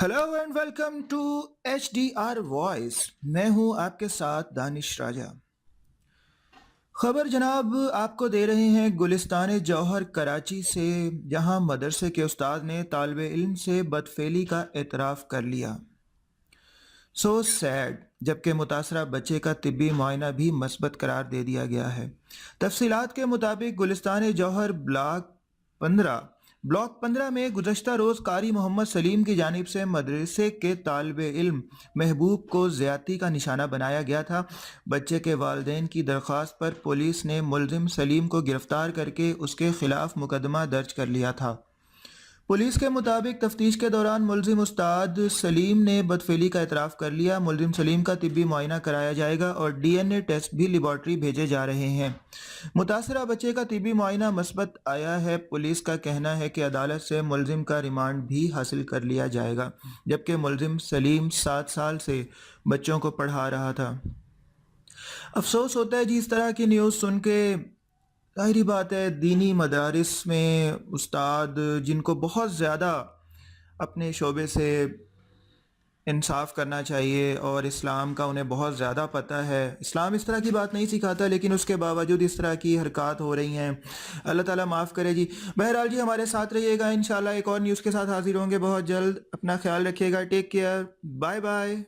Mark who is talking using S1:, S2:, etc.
S1: Hello and welcome to H D R voice. मैं हूं आपके साथ दानिश राजा। खबर जनाब आपको दे रहे हैं गुलिस्तान जौहर कराची से, जहां मदरसे के उस्ताद ने तालिब इल्म से बदफेली का एतराफ़ कर लिया। So sad. जबकि मुतासरा बच्चे का तिब्बी मुआयना भी मस्बत करार दे दिया गया है। तफसीलात के मुताबिक गुलिस्तान जौहर ब्लॉक 15 में गुज़श्ता रोज़ कारी मोहम्मद सलीम की जानिब से मदरसे के तालिब इल्म महबूब को ज़्यादती का निशाना बनाया गया था। बच्चे के वालिदैन की दरख्वास्त पर पुलिस ने मुलजिम सलीम को गिरफ्तार करके उसके खिलाफ मुकदमा दर्ज कर लिया था। पुलिस के मुताबिक तफ्तीश के दौरान मुलजिम उस्ताद सलीम ने बदफेली का एतराफ़ कर लिया। मुलजिम सलीम का तिब्बी मुआयना कराया जाएगा और DNA टेस्ट भी लेबॉर्ट्री भेजे जा रहे हैं। मुतासरा बच्चे का तिब्बी मुआयना मस्बत आया है। पुलिस का कहना है कि अदालत से मुलजिम का रिमांड भी हासिल कर लिया जाएगा, जबकि मुलजिम सलीम 7 साल से बच्चों को पढ़ा रहा था। अफसोस होता है जी इस तरह की न्यूज़ सुन के। ज़ाहिरी बात है, दीनी मदारिस में उस्ताद जिनको बहुत ज़्यादा अपने शोबे से इंसाफ करना चाहिए और इस्लाम का उन्हें बहुत ज़्यादा पता है, इस्लाम इस तरह की बात नहीं सिखाता, लेकिन उसके बावजूद इस तरह की हरकत हो रही हैं। अल्लाह ताला माफ़ करे जी। बहरहाल जी, हमारे साथ रहिएगा, इंशाल्लाह एक और न्यूज़ के साथ हाजिर होंगे बहुत जल्द। अपना ख्याल रखिएगा। Take care. Bye bye.